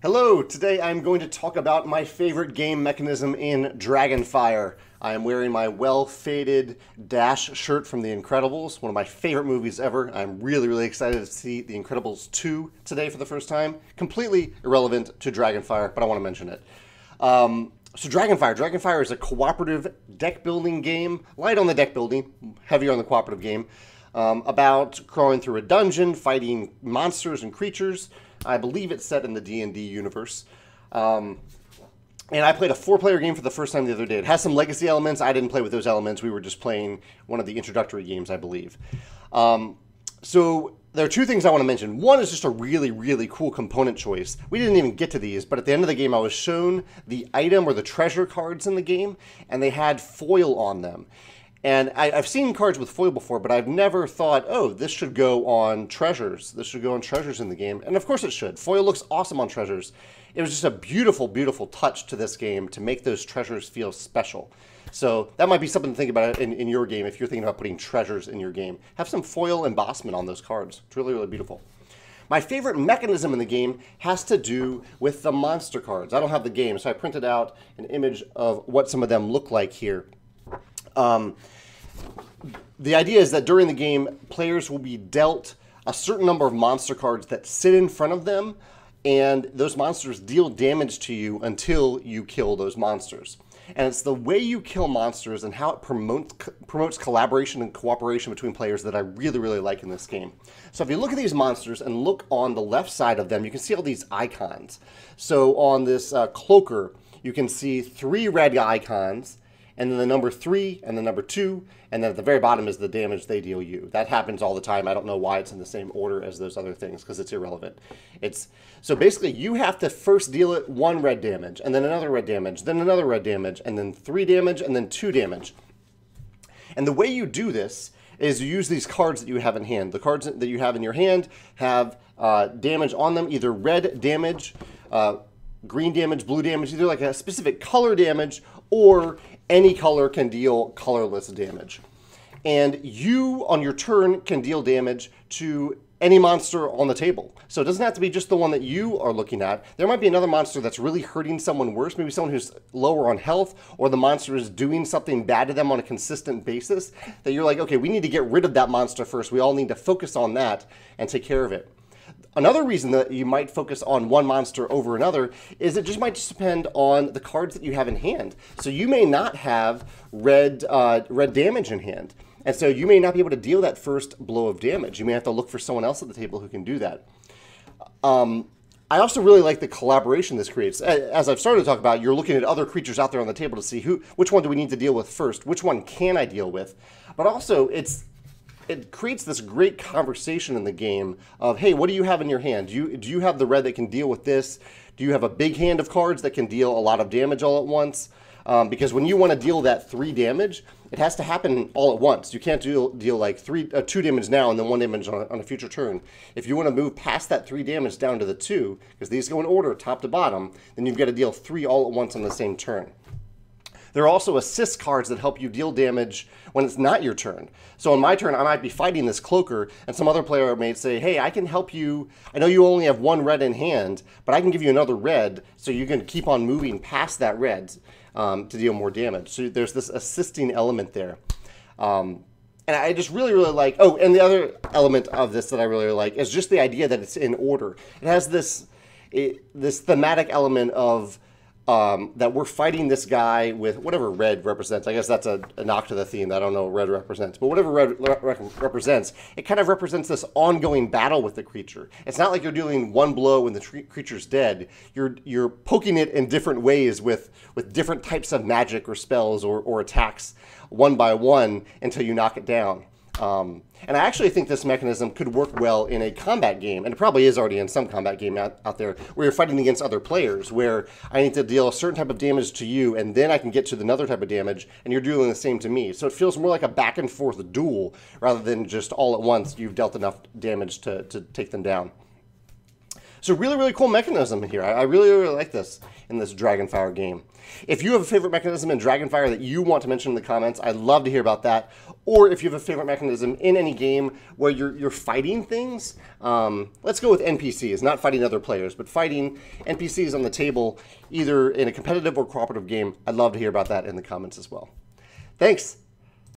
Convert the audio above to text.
Hello, today I'm going to talk about my favorite game mechanism in Dragonfire. I am wearing my well-faded Dash shirt from The Incredibles, one of my favorite movies ever. I'm really excited to see The Incredibles 2 today for the first time. Completely irrelevant to Dragonfire, but I want to mention it. So Dragonfire is a cooperative deck building game, light on the deck building, heavier on the cooperative game, about crawling through a dungeon, fighting monsters and creatures. I believe it's set in the D&D universe. And I played a 4-player game for the first time the other day. It has some legacy elements. I didn't play with those elements. We were just playing one of the introductory games, I believe. So there are two things I want to mention. One is just a really cool component choice. We didn't even get to these, but at the end of the game I was shown the item or the treasure cards in the game, and they had foil on them. And I've seen cards with foil before, but I've never thought, oh, this should go on treasures. This should go on treasures in the game. And of course it should. Foil looks awesome on treasures. It was just a beautiful touch to this game to make those treasures feel special. So that might be something to think about in your game if you're thinking about putting treasures in your game. Have some foil embossment on those cards. It's really beautiful. My favorite mechanism in the game has to do with the monster cards. I don't have the game, so I printed out an image of what some of them look like here. The idea is that during the game, players will be dealt a certain number of monster cards that sit in front of them, and those monsters deal damage to you until you kill those monsters. And it's the way you kill monsters and how it promotes collaboration and cooperation between players that I really like in this game. So if you look at these monsters and look on the left side of them, you can see all these icons. So on this cloaker, you can see 3 red icons, and then the number 3, and the number 2, and then at the very bottom is the damage they deal you. That happens all the time. I don't know why it's in the same order as those other things, because it's irrelevant. So basically, you have to first deal it 1 red damage, and then another red damage, then another red damage, and then 3 damage, and then 2 damage. And the way you do this is you use these cards that you have in hand. The cards that you have in your hand have damage on them, either red damage, green damage, blue damage, either like a specific color damage, or any color can deal colorless damage. And you, on your turn, can deal damage to any monster on the table. So it doesn't have to be just the one that you are looking at. There might be another monster that's really hurting someone worse, maybe someone who's lower on health, or the monster is doing something bad to them on a consistent basis, that you're like, okay, we need to get rid of that monster first. We all need to focus on that and take care of it. Another reason that you might focus on one monster over another is it might depend on the cards that you have in hand. So you may not have red damage in hand. And so you may not be able to deal that first blow of damage. You may have to look for someone else at the table who can do that. I also really like the collaboration this creates. As I've started to talk about, you're looking at other creatures out there on the table to see which one do we need to deal with first, which one can I deal with. But also, it creates this great conversation in the game of, hey, what do you have in your hand? Do you have the red that can deal with this? Do you have a big hand of cards that can deal a lot of damage all at once? Because when you want to deal that 3 damage, it has to happen all at once. You can't deal like 2 damage now and then 1 damage on a future turn. If you want to move past that 3 damage down to the 2, because these go in order top to bottom, then you've got to deal 3 all at once on the same turn. There are also assist cards that help you deal damage when it's not your turn. So on my turn, I might be fighting this cloaker, and some other player may say, hey, I can help you. I know you only have 1 red in hand, but I can give you another red, so you can keep on moving past that red to deal more damage. So there's this assisting element there. And I just really like, oh, and the other element of this that I really like is just the idea that it's in order. It has this thematic element of that we're fighting this guy with whatever red represents. I guess that's a knock to the theme. I don't know what red represents. But whatever red represents, it kind of represents this ongoing battle with the creature. It's not like you're dealing 1 blow when the creature's dead. You're poking it in different ways with different types of magic or spells or attacks one by one until you knock it down. And I actually think this mechanism could work well in a combat game, and it probably is already in some combat game out there, where you're fighting against other players, where I need to deal a certain type of damage to you, and then I can get to another type of damage, and you're doing the same to me. So it feels more like a back and forth duel, rather than just all at once you've dealt enough damage to take them down. So really, really cool mechanism here. I really, really like this in this Dragonfire game. If you have a favorite mechanism in Dragonfire that you want to mention in the comments, I'd love to hear about that. Or if you have a favorite mechanism in any game where you're fighting things, let's go with NPCs, not fighting other players, but fighting NPCs on the table, either in a competitive or cooperative game. I'd love to hear about that in the comments as well. Thanks.